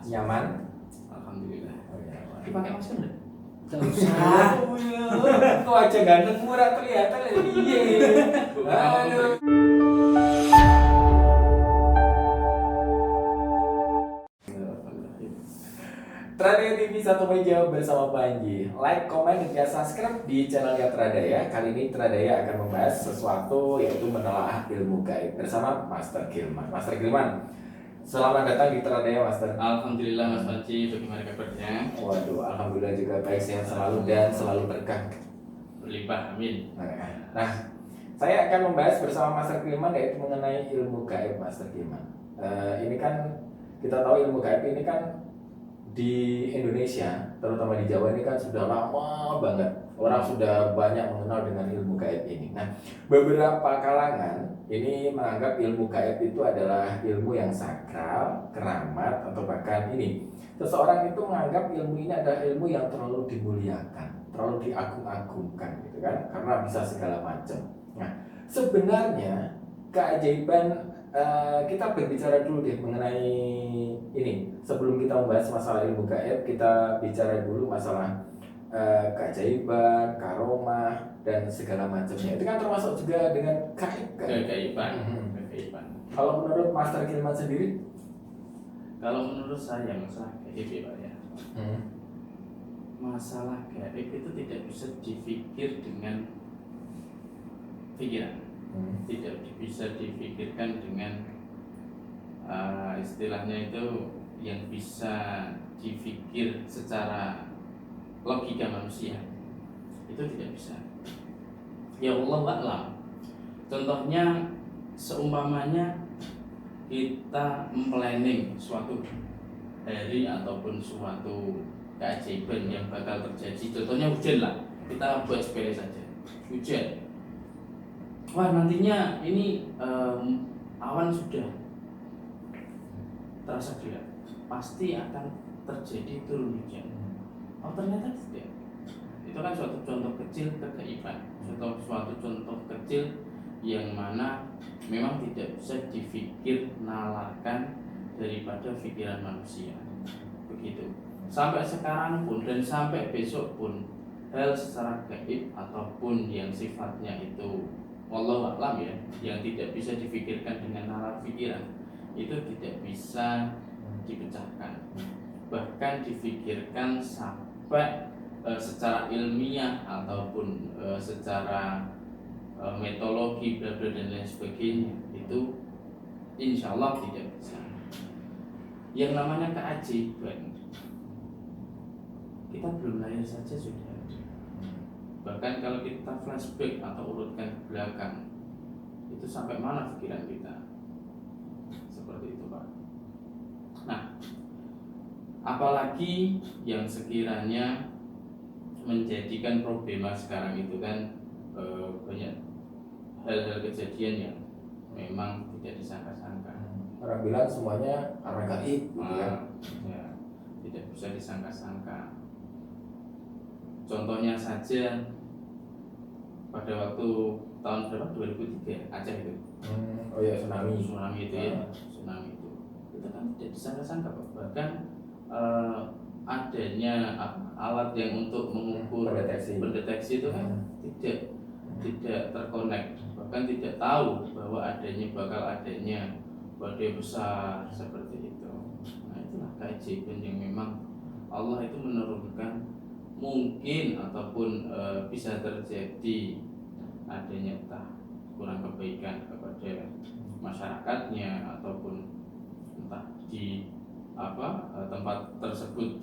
Nyaman? Alhamdulillah. Oh, nyaman. Dipakai masker enggak? Gak usah. Kau aja ganteng murah kelihatan lagi. Aduh. Tradaya TV satu meja bersama Panji. Like, komen, dan juga subscribe di channelnya Tradaya. Kali ini Tradaya akan membahas sesuatu yaitu menelaah ilmu gaib bersama Master Gilman. Master Gilman, selamat datang di Tradaya, Master. Alhamdulillah Mas Panji, bagaimana kabarnya? Waduh, alhamdulillah juga baik, sehat selalu dan selalu berkah. Berlimpah, amin. Nah, saya akan membahas bersama Master Gilman yaitu mengenai ilmu gaib, Master Gilman. Ini kan kita tahu ilmu gaib ini kan di Indonesia, terutama di Jawa ini kan sudah lama banget orang sudah banyak mengenal dengan ilmu gaib ini. Nah, beberapa kalangan ini menganggap ilmu gaib itu adalah ilmu yang sakral, keramat, atau bahkan ini seseorang itu menganggap ilmu ini adalah ilmu yang terlalu dimuliakan, terlalu diagung-agungkan gitu kan, karena bisa segala macam. Nah, sebenarnya keajaiban kita berbicara dulu deh mengenai ini. Sebelum kita membahas masalah ilmu gaib, kita bicara dulu masalah keajaiban, karomah, dan segala macamnya. Itu kan termasuk juga dengan gaib kan? Kegaiban. Kalau menurut Master Gilman sendiri? Kalau menurut saya masalah gaib ya Pak ya. Masalah gaib itu tidak bisa dipikir dengan pikiran. Tidak bisa dipikirkan dengan istilahnya itu yang bisa dipikir secara logika manusia, itu tidak bisa. Ya Allah a'lam. Contohnya seumpamanya kita planning suatu hari ataupun suatu keajaiban yang bakal terjadi. Contohnya hujan lah, kita buat sepele saja. Hujan. Wah nantinya ini awan sudah terasa gelap, pasti akan terjadi turun hujan. Oh ternyata tidak. Itu kan suatu contoh kecil kegaiban, suatu contoh kecil yang mana memang tidak bisa dipikir nalarkan daripada pikiran manusia. Begitu. Sampai sekarang pun dan sampai besok pun hal secara gaib ataupun yang sifatnya itu wallahu a'lam ya, yang tidak bisa dipikirkan dengan nalar pikiran itu tidak bisa dipecahkan, bahkan dipikirkan sampai secara ilmiah ataupun secara metodologi bla bla dan lain sebagainya, itu insya Allah tidak bisa. Yang namanya keajaiban, kita belum lahir saja sudah ada. Bahkan kalau kita flashback atau urutkan ke belakang, itu sampai mana pikiran kita? Seperti itu Pak. Nah, apalagi yang sekiranya menjadikan problema sekarang itu kan banyak hal-hal kejadian yang memang tidak disangka-sangka. Orang bilang semuanya karena gaib gitu kan? Ya, tidak bisa disangka-sangka. Contohnya saja pada waktu tahun berapa, 2003 Aceh itu. Oh ya, tsunami itu ya, tsunami itu kan tidak disangka-sangka Pak. Bahkan adanya alat yang untuk mengukur pendeteksi itu kan tidak terkonek, bahkan tidak tahu bahwa bakal adanya badai besar seperti itu. Nah itulah keajaiban yang memang Allah itu menurunkan, mungkin ataupun bisa terjadi adanya entah kurang kebaikan kepada masyarakatnya ataupun entah di tempat tersebut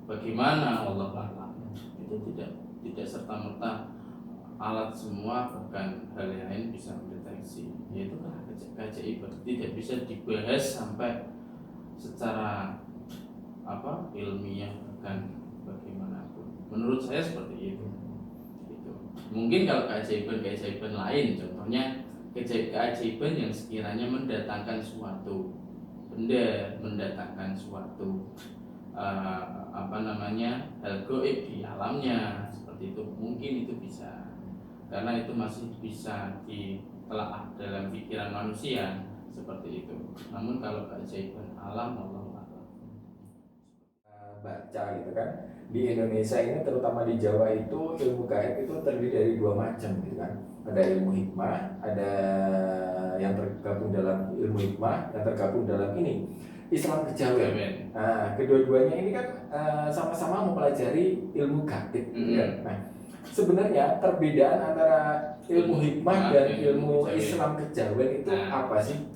bagaimana Allah a'lam. Itu tidak serta merta alat semua bahkan hal yang lain bisa mendeteksi. Yaitu keajaiban tidak bisa dibahas sampai secara ilmiah bahkan bagaimanapun. Menurut saya seperti itu. Mungkin kalau keajaiban lain, contohnya keajaiban yang sekiranya mendatangkan suatu benda, mendatangkan suatu hal gaib di alamnya, seperti itu mungkin itu bisa, karena itu masih bisa ditelaah dalam pikiran manusia seperti itu. Namun kalau keajaiban alam Allah a'lam. baca gitu kan, di Indonesia ini terutama di Jawa itu ilmu gaib itu terdiri dari dua macam gitu kan. Ada ilmu hikmah, ada yang tergabung dalam ilmu hikmah, yang tergabung dalam ini Islam kejawen. Nah, kedua-duanya ini kan sama-sama mempelajari ilmu gaib gitu kan. Nah, sebenarnya perbedaan antara ilmu hikmah dan ilmu Islam kejawen itu apa sih?